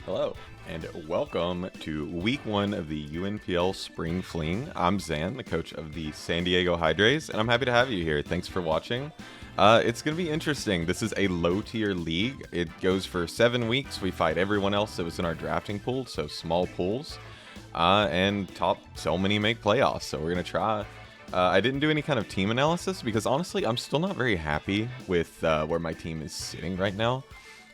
Hello, and welcome to week 1 of the UNPL Spring Fling. I'm Zan, the coach of the San Diego Hydres, and I'm happy to have you here. Thanks for watching. It's going to be interesting. This is a low-tier league. It goes for 7 weeks. We fight everyone else that was in our drafting pool, so small pools. And top so many make playoffs, so we're going to try. I didn't do any kind of team analysis because, honestly, I'm still not very happy with where my team is sitting right now.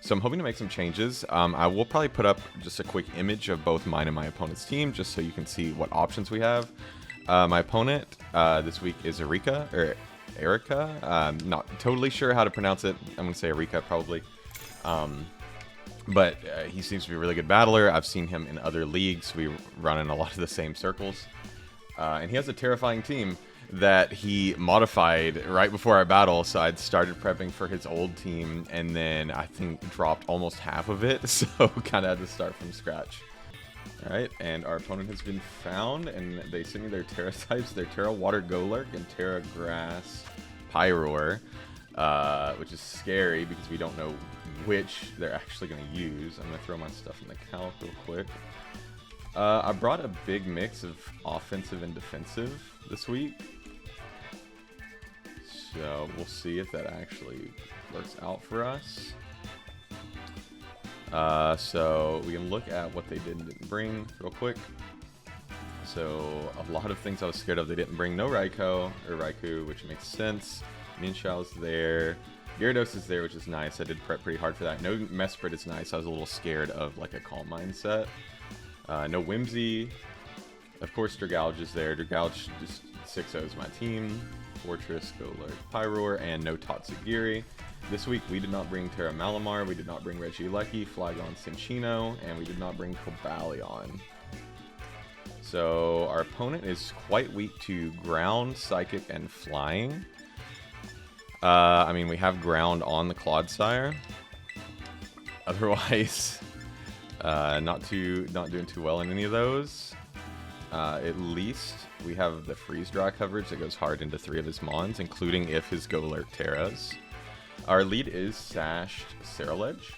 So I'm hoping to make some changes. I will probably put up just a quick image of both mine and my opponent's team, just so you can see what options we have. My opponent this week is Erica. Not totally sure how to pronounce it. I'm going to say Erica probably. But he seems to be a really good battler. I've seen him in other leagues. We run in a lot of the same circles. And he has a terrifying team that he modified right before our battle, so I'd started prepping for his old team, and then I think dropped almost half of it, so kind of had to start from scratch. Alright, and our opponent has been found, and they sent me their Terra types. They're Terra Water Golurk and Terra Grass Pyroar, which is scary because we don't know which they're actually going to use. I'm going to throw my stuff in the calc real quick. I brought a big mix of offensive and defensive this week. So we'll see if that actually works out for us. So we can look at what they did and didn't bring real quick. So a lot of things I was scared of they didn't bring. No Raikou, which makes sense. Minshao's there. Gyarados is there, which is nice. I did prep pretty hard for that. No Mesprit is nice. I was a little scared of like a Calm Mindset. No Whimsy. Of course, Dragalge is there. Dragalge just 6-0's my team. Fortress, Golurk, Pyroar, and no Tatsugiri. This week, we did not bring Terra Malamar, we did not bring Regieleki, Flygon, Cinccino, and we did not bring Cobalion. So, our opponent is quite weak to Ground, Psychic, and Flying. I mean, we have Ground on the Clodsire. Otherwise, not doing too well in any of those. At least we have the Freeze Dry coverage that goes hard into 3 of his Mons, including if his Golurk Terras. Our lead is Sashed Ceruledge.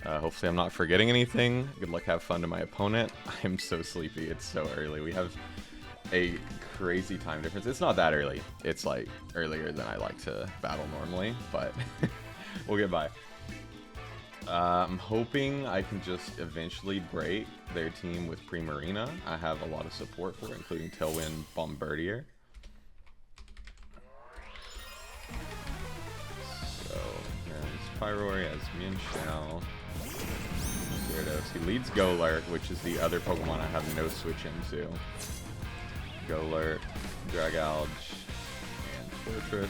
Hopefully I'm not forgetting anything. Good luck, have fun to my opponent. I am so sleepy, it's so early. We have a crazy time difference. It's not that early. It's like earlier than I like to battle normally, but we'll get by. I'm hoping I can just eventually break their team with PRIMARINA. I have a lot of support for it, including Tailwind Bombardier. So, there's Pyroar, he has Minshaw, Gyarados. He leads Golurk, which is the other Pokemon I have no switch into. Golurk, Dragalge, and Fortress.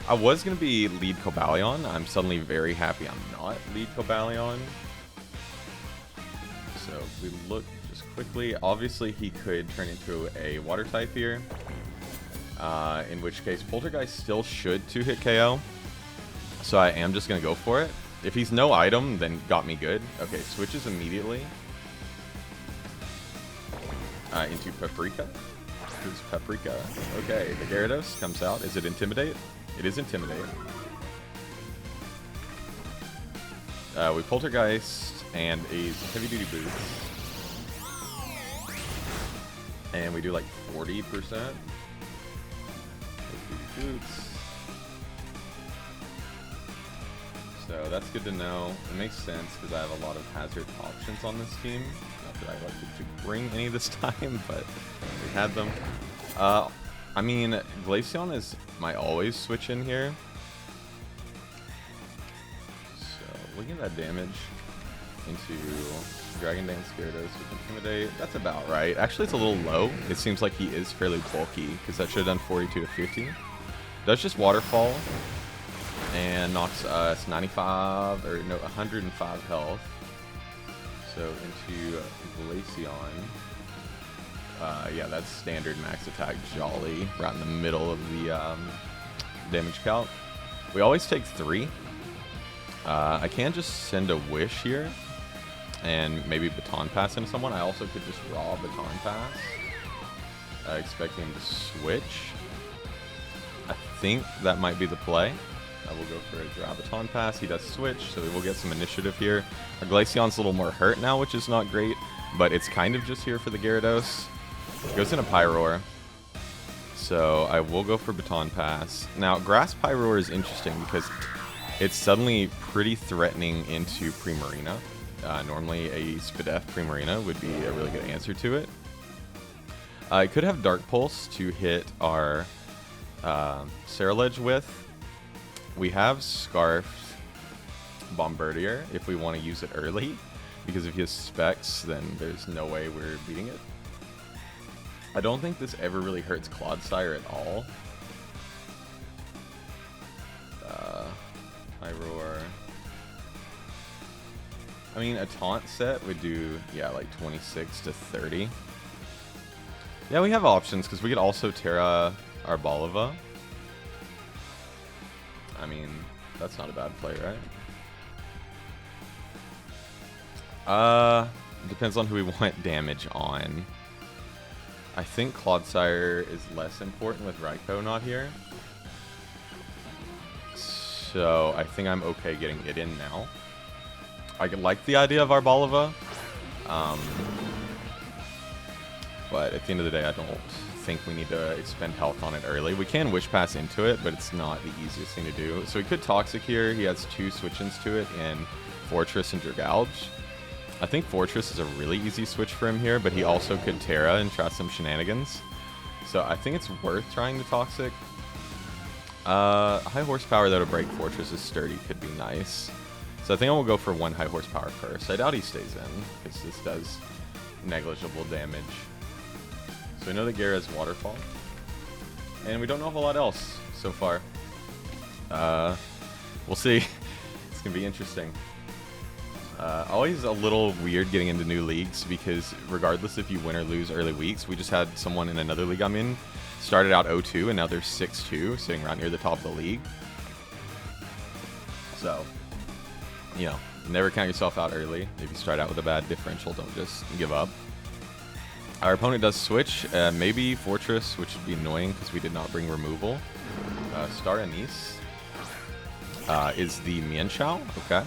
I was going to be lead Cobalion. I'm suddenly very happy I'm not lead Cobalion. So if we look just quickly, obviously he could turn into a water type here. In which case Poltergeist still should 2-hit KO. So I am just going to go for it. If he's no item, then got me good. Okay, switches immediately into Paprika. Who's Paprika? Okay, the Gyarados comes out. Is it Intimidate? It is Intimidate. We Poltergeist and a Heavy Duty Boots. And we do like 40%. Heavy Duty Boots. So that's good to know. It makes sense because I have a lot of hazard options on this team. Not that I like to bring any this time, but we had them. I mean, Glaceon is my always switch in here. So, looking at that damage into Dragon Dance Gyarados with Intimidate, that's about right. Actually, it's a little low. It seems like he is fairly bulky, because that should have done 42 to 50. Does just Waterfall, and knocks us 95, or no, 105 health. So, into Glaceon. Yeah, that's standard max attack Jolly, right in the middle of the damage calc. We always take 3. I can just send a Wish here, and maybe Baton Pass into someone. I also could just raw Baton Pass, expecting him to switch. I think that might be the play. I will go for a Graviton pass. He does switch, so we will get some initiative here. Our Glaceon's a little more hurt now, which is not great, but it's kind of just here for the Gyarados. Goes in a Pyroar. So I will go for Baton Pass. Now, Grass Pyroar is interesting because it's suddenly pretty threatening into Primarina. Normally, a Spadef Primarina would be a really good answer to it. I could have Dark Pulse to hit our Ceruledge with. We have Scarfed Bombardier if we want to use it early, because if he has Specs, then there's no way we're beating it. I don't think this ever really hurts Clodsire at all. High Roar. I mean, a Taunt set would do, yeah, like 26 to 30. Yeah, we have options, because we could also Terra our Balava. I mean, that's not a bad play, right? Depends on who we want damage on. I think Clodsire is less important with Raikou not here. So I think I'm okay getting it in now. I like the idea of our Balava. But at the end of the day, I don't think we need to expend health on it early. We can Wish Pass into it, but it's not the easiest thing to do. So we could Toxic here. He has 2 switch-ins to it in Fortress and Dragalge. I think Fortress is a really easy switch for him here, but he also could Terra and try some shenanigans. So I think it's worth trying the Toxic. High horsepower that'll break Fortress's Sturdy could be nice. So I think I will go for 1 high horsepower first. I doubt he stays in, because this does negligible damage. So we know that Gyara has Waterfall. And we don't know a whole lot else so far. We'll see. It's going to be interesting. Always a little weird getting into new leagues, because regardless if you win or lose early weeks, we just had someone in another league I'm in started out 0-2 and now they're 6-2, sitting right near the top of the league. So, you know, never count yourself out early. If you start out with a bad differential, don't just give up. Our opponent does switch, maybe Fortress, which would be annoying because we did not bring removal. Star Anise is the Mienshao, okay.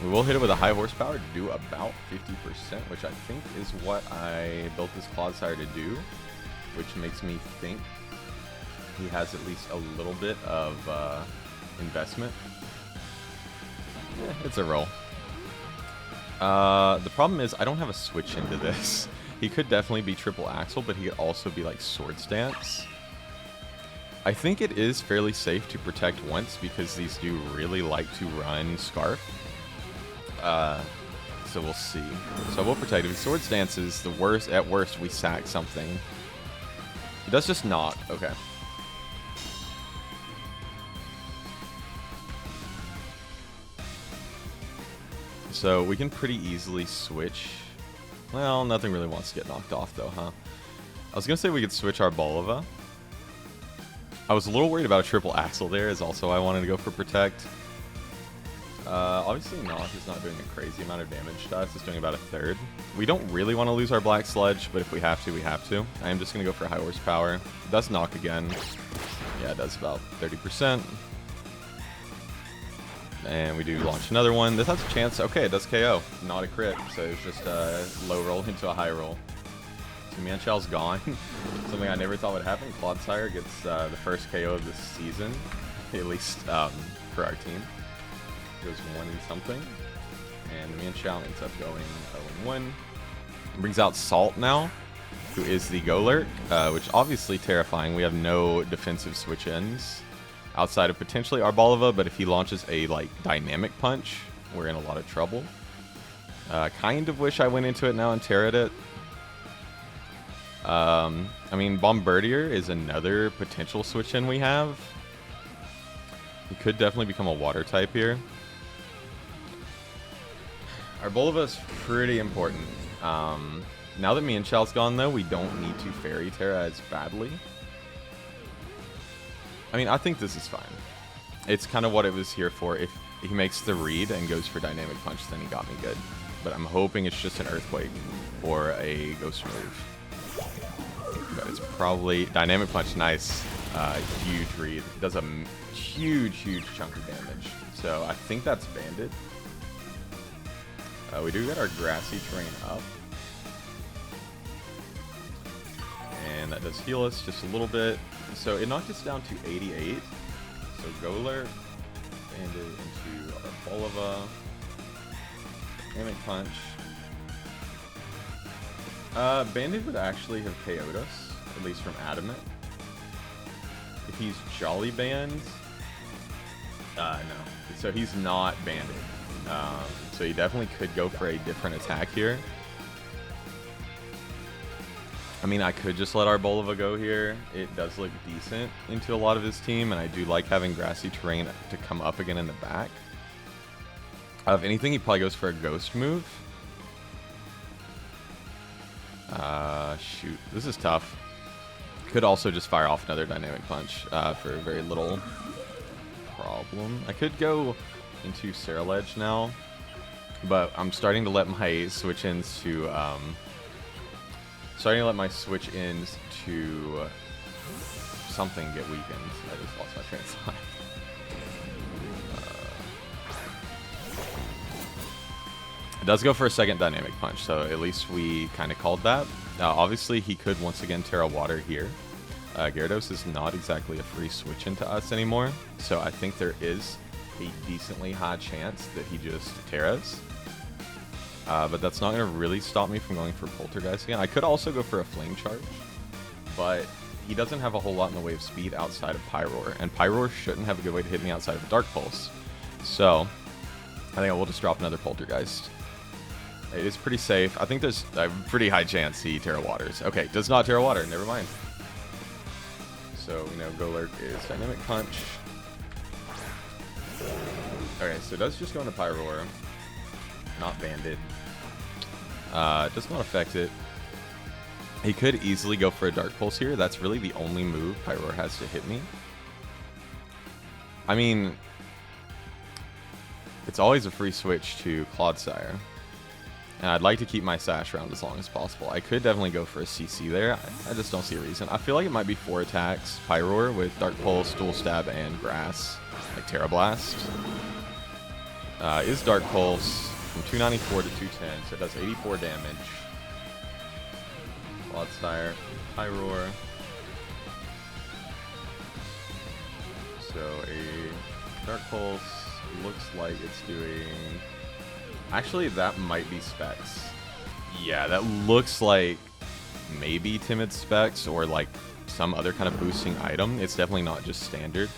We will hit it with a high horsepower to do about 50%, which I think is what I built this Clodsire to do, which makes me think he has at least a little bit of investment. Yeah, it's a roll. The problem is I don't have a switch into this. He could definitely be triple axle, but he could also be like Swords Dance. I think it is fairly safe to protect once because these do really like to run Scarf. So we'll see. So we'll protect. If he Swords Dances, the worst, at worst, we sack something. He does just not. Okay. So we can pretty easily switch. Well, nothing really wants to get knocked off though, huh? I was gonna say we could switch our Balava. I was a little worried about a triple axle there, as also I wanted to go for protect. Obviously Knock is not doing a crazy amount of damage to us. It's doing about a third. We don't really want to lose our Black Sludge, but if we have to, we have to. I am just going to go for high horsepower. It does Knock again. Yeah, it does about 30%. And we do launch another one. This has a chance. Okay, it does KO. Not a crit, so it's just a low roll into a high roll. So Mienshao's gone. Something I never thought would happen. Clodsire gets the first KO of this season, at least for our team. Goes 1 and something. And the Mienshao ends up going 0-1. Brings out Salt now, who is the Golurk, which obviously terrifying. We have no defensive switch-ins outside of potentially our Balava, but if he launches a like Dynamic Punch, we're in a lot of trouble. Kind of wish I went into it now and Terra'd it. I mean, Bombardier is another potential switch-in we have. He could definitely become a Water type here. Our Balava is pretty important. Now that Mienshao's gone, though, we don't need to Fairy Terra as badly. I mean, I think this is fine. It's kind of what it was here for. If he makes the read and goes for Dynamic Punch, then he got me good. But I'm hoping it's just an Earthquake or a Ghost move. But it's probably Dynamic Punch. Nice. huge read. It does a huge chunk of damage. So I think that's banded. We do get our grassy terrain up. And that does heal us just a little bit. So it knocked us down to 88. So Golurk banded into our Bulova. Dynamic Punch. Banded would actually have KO'd us, at least from Adamant. If he's Jolly Banned, no. So he's not banded. So he definitely could go for a different attack here. I mean, I could just let our Bulova go here. It does look decent into a lot of his team, and I do like having grassy terrain to come up again in the back. If anything, he probably goes for a ghost move. Shoot. This is tough. Could also just fire off another Dynamic Punch for very little problem. I could go into Ceruledge now, but I'm starting to let my switch-ins to... starting to let my switch-ins to something get weakened. I just lost my train of thought. It does go for a second Dynamic Punch, so at least we kind of called that. Obviously, he could once again Terra Water here. Gyarados is not exactly a free switch into us anymore, so I think there is a decently high chance that he just Terras. But that's not going to really stop me from going for Poltergeist again. I could also go for a Flame Charge, but he doesn't have a whole lot in the way of speed outside of Pyroar, and Pyroar shouldn't have a good way to hit me outside of Dark Pulse. So I think I will just drop another Poltergeist. It is pretty safe. I think there's a pretty high chance he Terra Waters. Okay, does not Terra Water. Never mind. So, you know, Golurk is Dynamic Punch. Okay, so it does just go into Pyroar. Not banded. Does not affect it. He could easily go for a Dark Pulse here. That's really the only move Pyroar has to hit me. I mean, it's always a free switch to Clodsire. And I'd like to keep my Sash around as long as possible. I could definitely go for a CC there. I just don't see a reason. I feel like it might be 4 attacks. Pyroar with Dark Pulse, Dual Stab, and Grass. Like Terra Blast. Is Dark Pulse from 294 to 210, so it does 84 damage. Clodsire, Pyroar. So a Dark Pulse looks like it's doing... Actually, that might be Specs. Yeah, that looks like maybe Timid Specs or like some other kind of boosting item. It's definitely not just standard.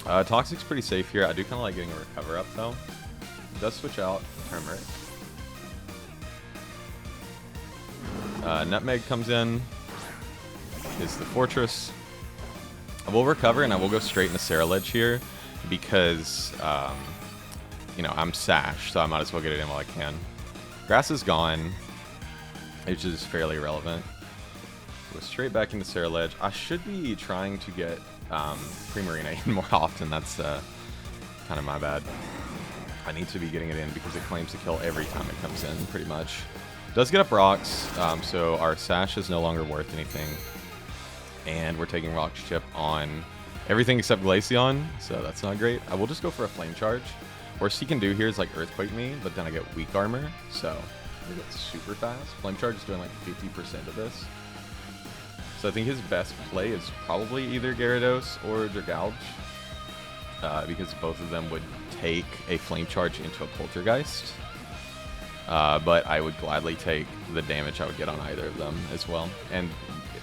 Toxic's pretty safe here. I do kind of like getting a Recover Up though. It does switch out Turmeric. Nutmeg comes in. Is the Fortress. I will Recover and I will go straight into Ceruledge here because... you know, I'm Sash, so I might as well get it in while I can. Grass is gone, which is fairly irrelevant. Go straight back into Ceruledge. I should be trying to get Primarina in more often. That's kind of my bad. I need to be getting it in because it claims to kill every time it comes in, pretty much. Does get up rocks, so our Sash is no longer worth anything. And we're taking Rock Chip on everything except Glaceon, so that's not great. I will just go for a Flame Charge. Worst he can do here is like Earthquake me, but then I get weak armor, so I think it's super fast. Flame Charge is doing like 50% of this. So I think his best play is probably either Gyarados or Dragalge, because both of them would take a Flame Charge into a Poltergeist. But I would gladly take the damage I would get on either of them as well. And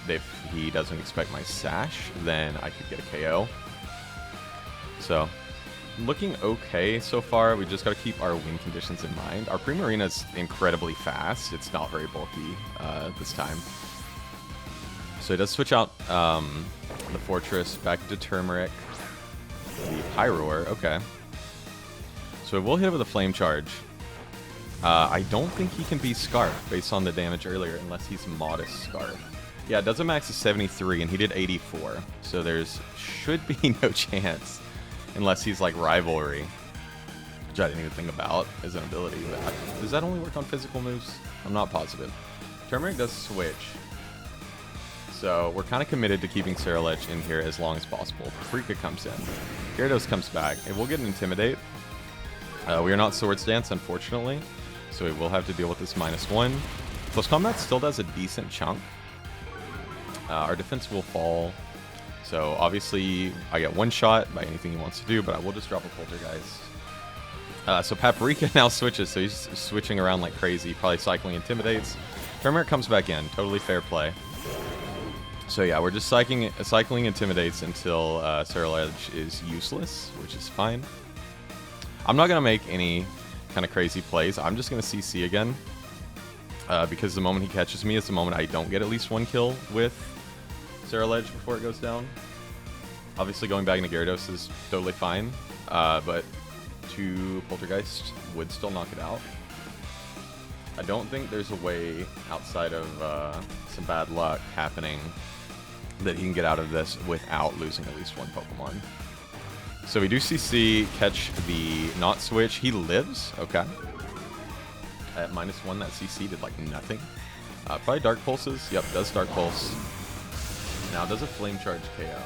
if he doesn't expect my Sash, then I could get a KO. So... looking okay so far. We just got to keep our win conditions in mind. Our Primarina is incredibly fast. It's not very bulky this time. So it does switch out the Fortress back into Turmeric. The Pyroar, okay. So we'll hit it with a Flame Charge. I don't think he can be Scarf based on the damage earlier unless he's Modest Scarf. Yeah, it does a max of 73 and he did 84. So there's should be no chance. Unless he's like Rivalry, which I didn't even think about as an ability. But does that only work on physical moves? I'm not positive. Turmeric does switch. So we're kind of committed to keeping Cerulege in here as long as possible. Paprika comes in. Gyarados comes back. And we'll get an Intimidate. We are not Swords Dance, unfortunately. So we will have to deal with this -1. Close Combat still does a decent chunk. Our defense will fall. So obviously I get one shot by anything he wants to do, but I will just drop a Poltergeist. So Paprika now switches, so he's switching around like crazy, probably cycling Intimidates. Primarina comes back in, totally fair play. So yeah, we're just cycling Intimidates until Cerulege is useless, which is fine. I'm not going to make any kind of crazy plays. I'm just going to CC again. Because the moment he catches me is the moment I don't get at least one kill with Cerulege before it goes down. Obviously going back into Gyarados is totally fine. But 2 Poltergeist would still knock it out. I don't think there's a way outside of some bad luck happening that he can get out of this without losing at least one Pokemon. So we do CC, catch the not switch. He lives, okay. At -1, that CC did like nothing. Probably Dark Pulses. Yep, does Dark Pulse. Now does a Flame Charge KO.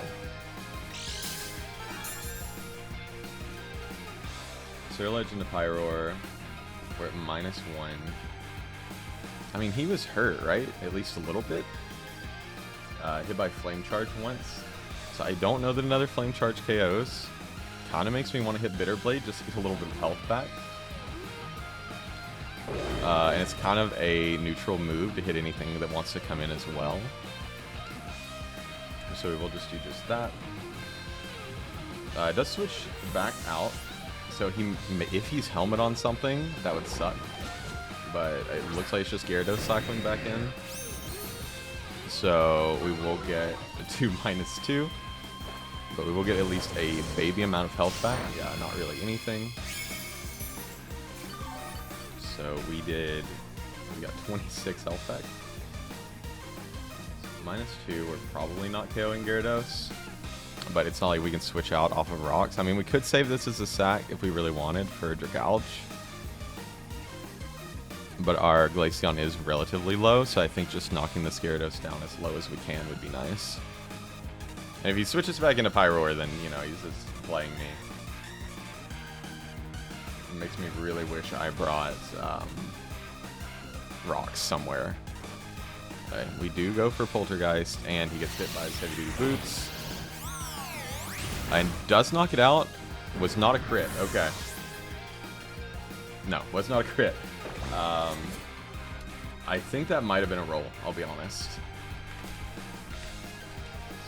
Cerulege into Pyroar. We're at -1. I mean, he was hurt, right? At least a little bit. Hit by Flame Charge once. So I don't know that another Flame Charge KOs. Kind of makes me want to hit Bitter Blade just to get a little bit of health back. And it's kind of a neutral move to hit anything that wants to come in as well. So we will just do just that. It does switch back out. So if he's Helmet on something, that would suck. But it looks like it's just Gyarados cycling back in. So we will get to -2. But we will get at least a baby amount of health back. Yeah, not really anything. So we got 26 health back. So -2, we're probably not KOing Gyarados. But it's not like we can switch out off of rocks. I mean, we could save this as a sack if we really wanted for Dragalge. But our Glaceon is relatively low, so I think just knocking this Gyarados down as low as we can would be nice. And if he switches back into Pyroar, then, you know, he's just playing me. It makes me really wish I brought rocks somewhere. Okay, we do go for Poltergeist, and he gets hit by his heavy-duty boots. And does knock it out. Was not a crit. Okay. No, was not a crit. I think that might have been a roll, I'll be honest.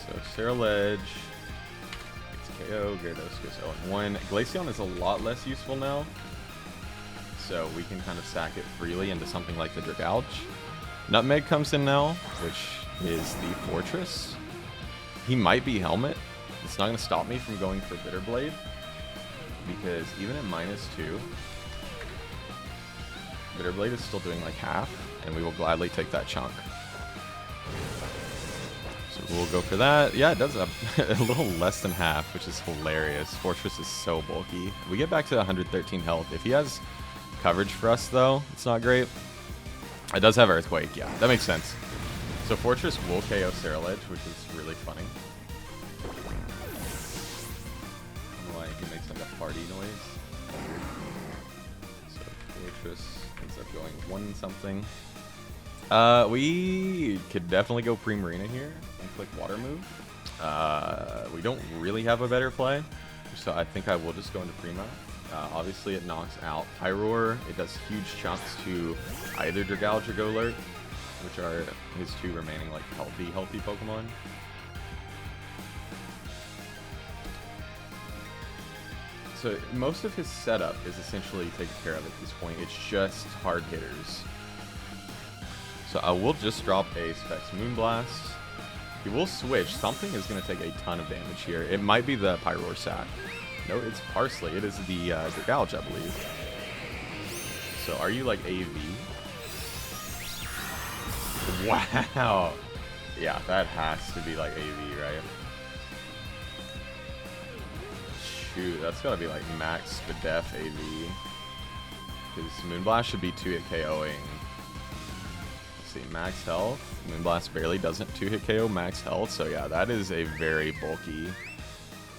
So Cerulege gets KO, Gyarados goes 0-1. Glaceon is a lot less useful now. So we can kind of sack it freely into something like the Dragalge. Nutmeg comes in now, which is the Fortress. He might be Helmet. It's not going to stop me from going for Bitter Blade. Because even at -2, Bitter Blade is still doing like half. And we will gladly take that chunk. So we'll go for that. Yeah, it does a little less than half, which is hilarious. Fortress is so bulky. We get back to 113 health. If he has coverage for us, though, it's not great. It does have Earthquake. Yeah, that makes sense. So Fortress will KO Cerulege, which is really funny. I don't know why he makes like a party noise. So Fortress ends up going 1-something. We could definitely go Primarina here and click Water Move. We don't really have a better play, so I think I will just go into Prima. Obviously, it knocks out Pyroar. It does huge chunks to either Dragalge or Golurt, which are his 2 remaining like healthy Pokemon. So most of his setup is essentially taken care of at this point. It's just hard hitters. So I will just drop a Specs Moonblast. He will switch. Something is going to take a ton of damage here. It might be the Pyroar sack. No, it's Parsley. It is the Dragalge, I believe. So are you like AV? Wow. Yeah, that has to be like AV, right? Shoot, that's got to be like max Spadef AV. Because Moonblast should be 2 at KOing see, max health. Moonblast barely doesn't 2-hit KO max health, so yeah, that is a very bulky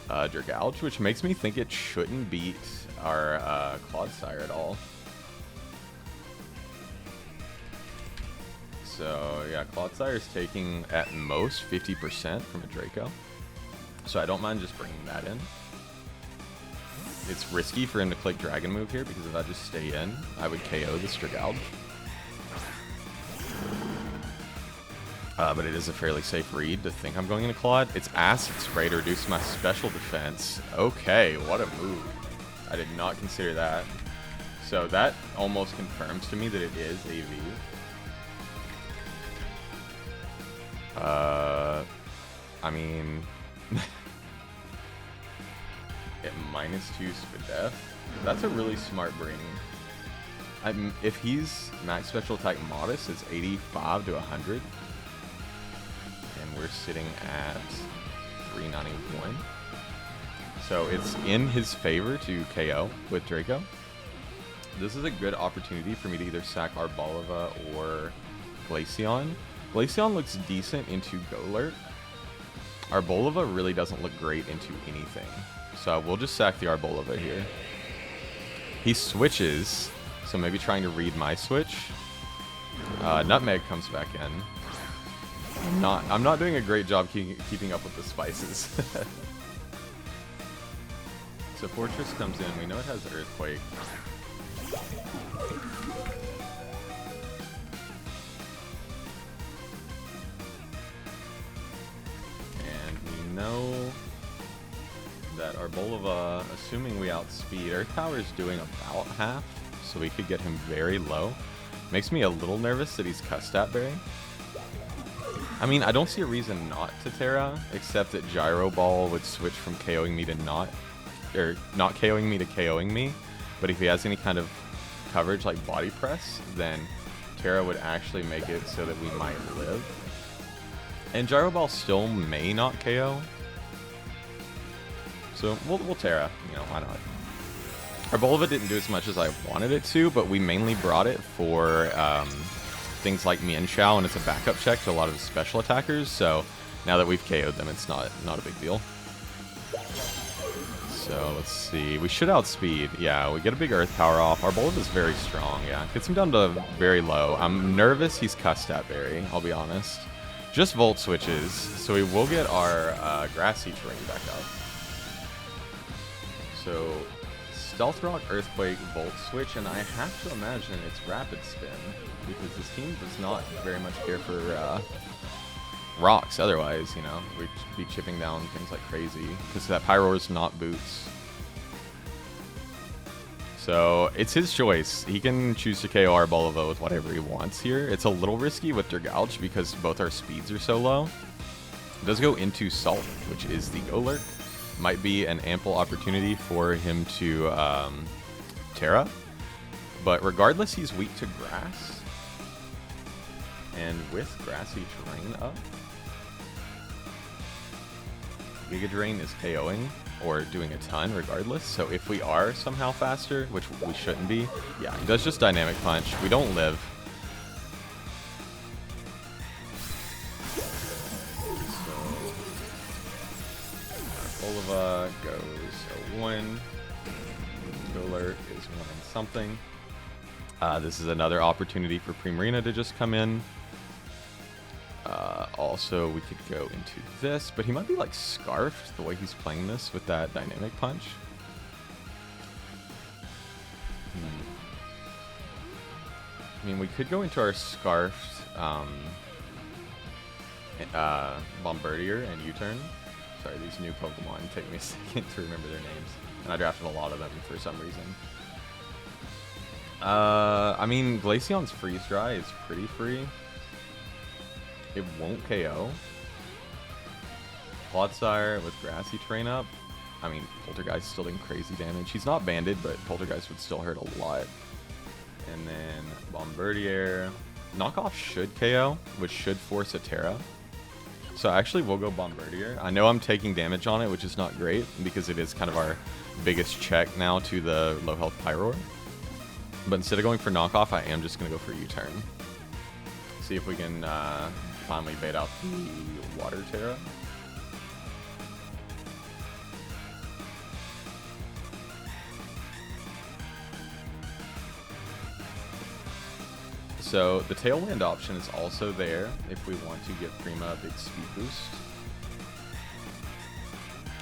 Dragalge, which makes me think it shouldn't beat our Clodsire at all. So yeah, Clodsire is taking at most 50% from a Draco, so I don't mind just bringing that in. It's risky for him to click Dragon Move here, because if I just stay in, I would KO this Dragalge. But it is a fairly safe read to think I'm going into Claude. It's Acid Spray to reduce my special defense. Okay, what a move. I did not consider that. So that almost confirms to me that it is AV. I mean... at -2 Spadef. That's a really smart brain. If he's max special attack modest, it's 85 to 100. And we're sitting at 391. So it's in his favor to KO with Draco. This is a good opportunity for me to either sack Arboleva or Glaceon. Glaceon looks decent into Golurk. Arboleva really doesn't look great into anything. So we'll just sack the Arboleva here. He switches, so maybe trying to read my switch. Nutmeg comes back in. I'm not doing a great job keeping up with the spices. So Fortress comes in. We know it has Earthquake. And we know that Arboleva, assuming we outspeed, Earth Power is doing about half, so we could get him very low. Makes me a little nervous that he's Custat Berry. I mean, I don't see a reason not to Terra, except that Gyro Ball would switch from KOing me to not KOing me to KOing me. But if he has any kind of coverage like Body Press, then Terra would actually make it so that we might live. And Gyro Ball still may not KO. So we'll Terra, you know, why not? Arboleva didn't do as much as I wanted it to, but we mainly brought it for things like Mienshao, and it's a backup check to a lot of special attackers, so now that we've KO'd them, it's not a big deal. So let's see, we should outspeed. Yeah, we get a big Earth Power off. Arboleva is very strong, yeah. Gets him down to very low. I'm nervous he's Custat Berry, I'll be honest. Just Volt switches, so we will get our Grassy Terrain back up. So Stealth Rock, Earthquake, Volt Switch, and I have to imagine it's Rapid Spin, because this team does not very much care for rocks otherwise, you know. We'd be chipping down things like crazy, because that Pyroar is not boots. So it's his choice. He can choose to KO Arboleva with whatever he wants here. It's a little risky with Dragalge, because both our speeds are so low. It does go into Salt, which is the Golurk. Might be an ample opportunity for him to Terra, but regardless, he's weak to grass, and with Grassy Terrain up, Giga Drain is KOing or doing a ton regardless. So if we are somehow faster, which we shouldn't be, yeah, he does just Dynamic Punch. We don't live. Arboleva goes a 1. Golurk is 1 and something. This is another opportunity for PRIMARINA to just come in. Also, we could go into this, but he might be like Scarfed the way he's playing this with that Dynamic Punch. I mean, we could go into our Scarfed Bombardier and U-turn. Sorry, these new Pokemon take me a second to remember their names. And I drafted a lot of them for some reason. I mean, Glaceon's Freeze Dry is pretty free. It won't KO. Clodsire with Grassy Terrain up. I mean, Poltergeist still doing crazy damage. He's not banded, but Poltergeist would still hurt a lot. And then Bombardier. Knockoff should KO, which should force a Terra. So actually, we'll go Bombardier. I know I'm taking damage on it, which is not great, because it is kind of our biggest check now to the low health Pyroar. But instead of going for knockoff, I am just going to go for U-turn. See if we can finally bait out the Water Terra. So the Tailwind option is also there if we want to give Prima a big speed boost.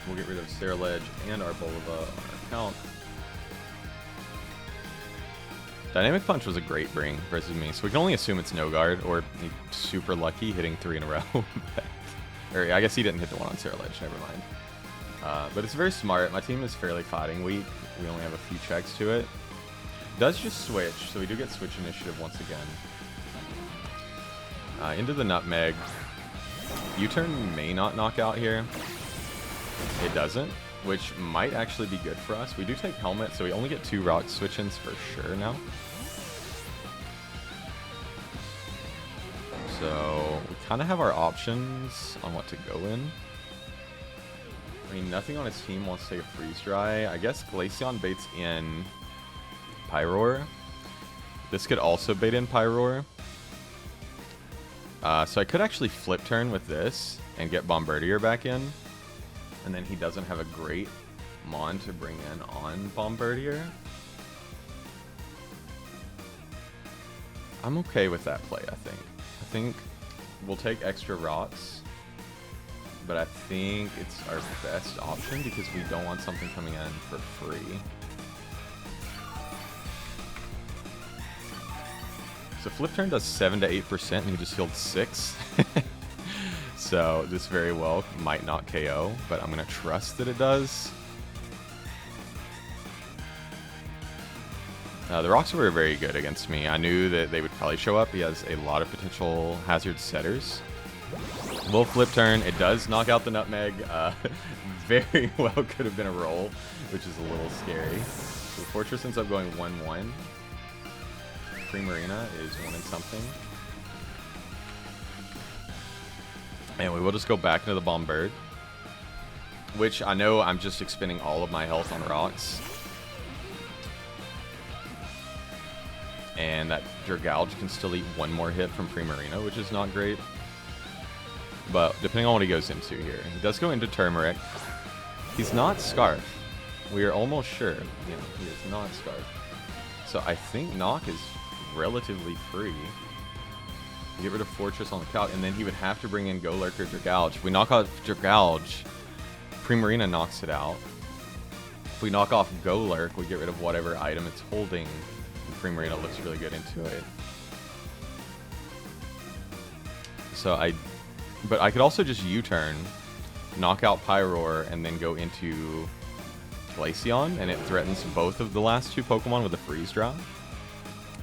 We'll get rid of Stair Ledge and our Bolova on our account. Dynamic Punch was a great bring versus me, so we can only assume it's no guard, or he's super lucky hitting 3 in a row. Or I guess he didn't hit the one on Stair Ledge, never mind. But it's very smart. My team is fairly fighting weak. We only have a few checks to it. Does just switch, so we do get switch initiative once again. Into the Nutmeg. U-turn may not knock out here. It doesn't, which might actually be good for us. We do take Helmet, so we only get 2 rock switch-ins for sure now. So we kind of have our options on what to go in. I mean, nothing on his team wants to take a Freeze Dry. I guess Glaceon baits in Pyroar. This could also bait in Pyroar. So I could actually flip turn with this and get Bombardier back in. And then he doesn't have a great Mon to bring in on Bombardier. I'm okay with that play, I think. I think we'll take extra rocks. But I think it's our best option because we don't want something coming in for free. So flip turn does 7 to 8% and he just healed 6. So this very well might not KO, but I'm going to trust that it does. The rocks were very good against me. I knew that they would probably show up. He has a lot of potential hazard setters. We'll flip turn. It does knock out the Nutmeg. Very well could have been a roll, which is a little scary. So Fortress ends up going 1-1. PRIMARINA is 1 and something. And we will just go back into the Bombard, which I know I'm just expending all of my health on rocks. And that Dragalge can still eat 1 more hit from PRIMARINA, which is not great. But depending on what he goes into here. He does go into Turmeric. He's not Scarf. We are almost sure. Yeah, he is not Scarf. So I think Knock is relatively free. Get rid of Fortress on the calc, and then he would have to bring in Go Lurker Dragalge. If we knock off Dragalge, PRIMARINA knocks it out. If we knock off Go Lurk, we get rid of whatever item it's holding, and PRIMARINA looks really good into it. So but I could also just U-turn, knock out Pyroar, and then go into Glaceon, and it threatens both of the last 2 Pokemon with a Freeze Dry.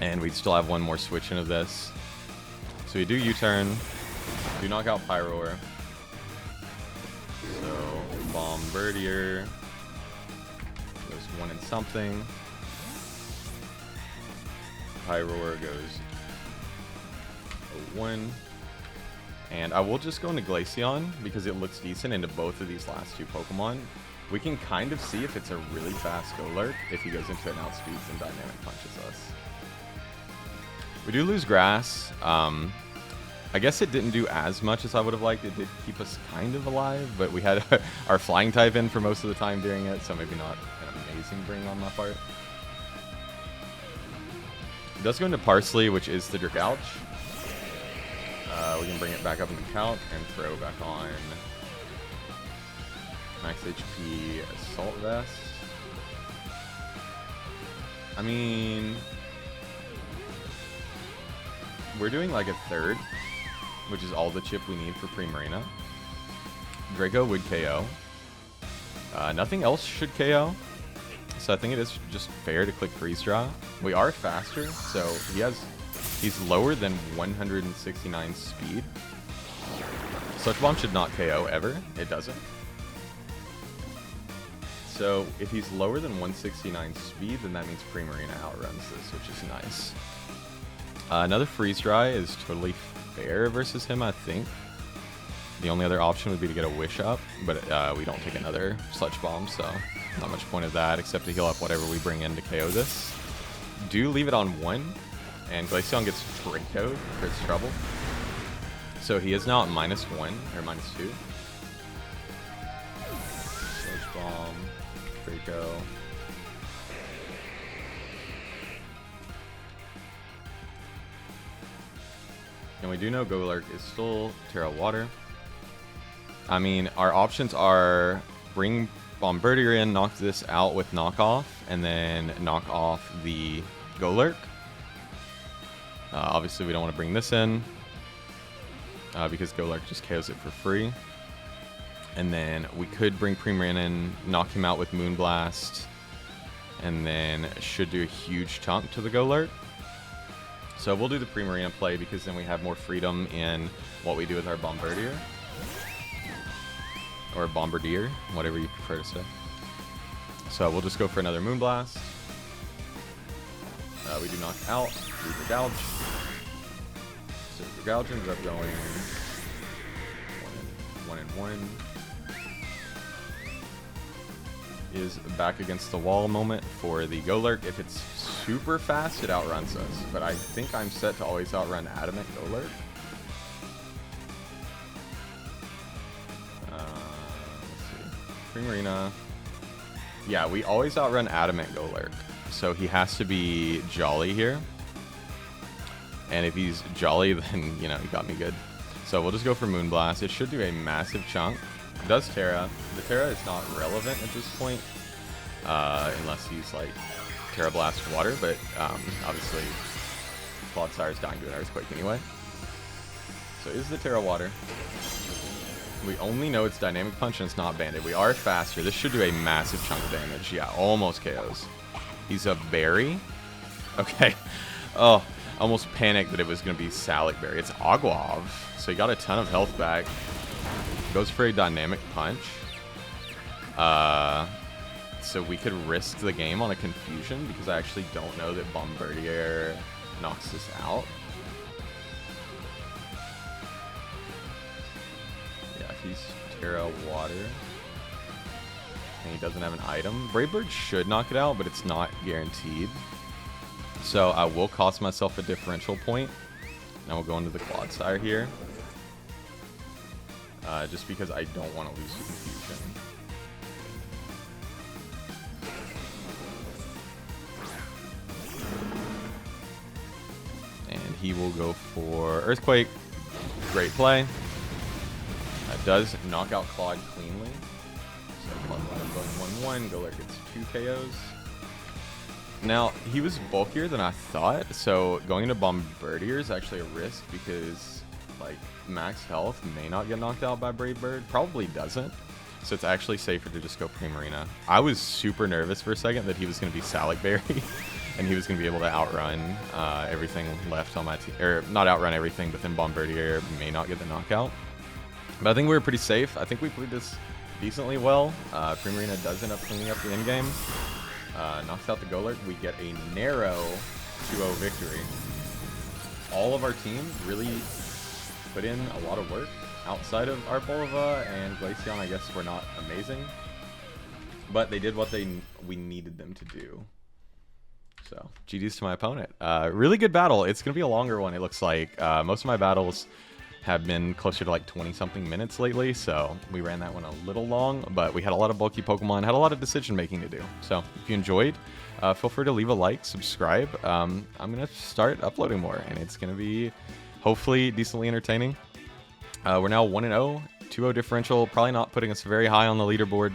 And we'd still have 1 more switch into this. So we do U-turn, do knock out Pyroar. So Bombardier goes 1 and something. Pyroar goes 1. And I will just go into Glaceon because it looks decent into both of these last 2 Pokemon. We can kind of see if it's a really fast Go Lurk if he goes into it and outspeeds and Dynamic Punches us. We do lose Grass. I guess it didn't do as much as I would have liked. It did keep us kind of alive, but we had our Flying type in for most of the time during it, so maybe not an amazing bring on my part. It does go into Parsley, which is the Dragalge. We can bring it back up in the count and throw back on Max HP Assault Vest. I mean, we're doing like a third, which is all the chip we need for PRIMARINA. Draco would KO. Nothing else should KO. So I think it is just fair to click Freeze Draw. We are faster, so he's lower than 169 speed. Sludge Bomb should not KO ever. It doesn't. So if he's lower than 169 speed, then that means PRIMARINA outruns this, which is nice. Another Freeze Dry is totally fair versus him, I think. The only other option would be to get a Wish up, but we don't take another Sludge Bomb, so not much point of that except to heal up whatever we bring in to KO this. Do leave it on 1. And Glaceon gets Draco for its trouble. So he is now at -1 or -2. Sludge Bomb, Draco. And we do know Golurk is still Terra Water. I mean, our options are bring Bombardier in, knock this out with knockoff, and then knock off the Golurk. Obviously, we don't want to bring this in because Golurk just KOs it for free. And then we could bring Primarina in, knock him out with Moonblast, and then should do a huge chunk to the Golurk. So we'll do the Primarina play because then we have more freedom in what we do with our Bombardier. Or Bombardier, whatever you prefer to say. So we'll just go for another Moonblast. We do knock out, Reaper Gouge. So Reaper Gouge ends up going 1-1. Is back against the wall moment for the Golurk. If it's super fast, it outruns us. But I think I'm set to always outrun Adamant Golurk. Let's see. Primarina. Yeah, we always outrun Adamant Golurk. So he has to be Jolly here. And if he's Jolly, then, you know, he got me good. So we'll just go for Moonblast. It should do a massive chunk. It does Terra. The Terra is not relevant at this point. Unless he's like Terra Blast Water. But obviously, Clodsire is dying to an Earthquake anyway. So is the Terra Water. We only know it's Dynamic Punch and it's not Banded. We are faster. This should do a massive chunk of damage. Yeah, almost KOs. He's a Berry. Okay. Oh, almost panicked that it was going to be Salic Berry. It's Aguav. So he got a ton of health back. Goes for a Dynamic Punch. So we could risk the game on a Confusion because I actually don't know that Bombardier knocks this out. Yeah, he's Terra Water. And he doesn't have an item. Brave Bird should knock it out, but it's not guaranteed. So I will cost myself a differential point. Now we'll go into the Clodsire here. Just because I don't want to lose to Confusion. And he will go for Earthquake. Great play. That does knock out Claude cleanly. So Claude going 1-1. Golurk gets 2 KOs. Now, he was bulkier than I thought, so going into Bombardier is actually a risk because, like, max health may not get knocked out by Brave Bird. Probably doesn't. So it's actually safer to just go Primarina. I was super nervous for a second that he was going to be Salic Berry and he was going to be able to outrun everything left on my team. Or not outrun everything, but then Bombardier may not get the knockout. But I think we were pretty safe. I think we played this decently well. Primarina does end up cleaning up the endgame. Knocks out the Golurk. We get a narrow 2-0 victory. All of our team really put in a lot of work. Outside of Arbolva and Glaceon, I guess, were not amazing. But they did what we needed them to do. So, GG's to my opponent. Really good battle. It's going to be a longer one, it looks like. Most of my battles have been closer to like 20-something minutes lately, so we ran that one a little long, but we had a lot of bulky Pokemon, had a lot of decision making to do. So if you enjoyed, feel free to leave a like, subscribe. I'm going to start uploading more, and it's going to be hopefully decently entertaining. We're now 1-0, 2-0 differential, probably not putting us very high on the leaderboard.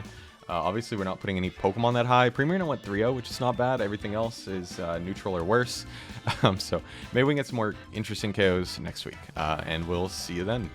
Obviously, we're not putting any Pokemon that high. Primarina went 3-0, which is not bad. Everything else is neutral or worse. So maybe we can get some more interesting KOs next week. And we'll see you then.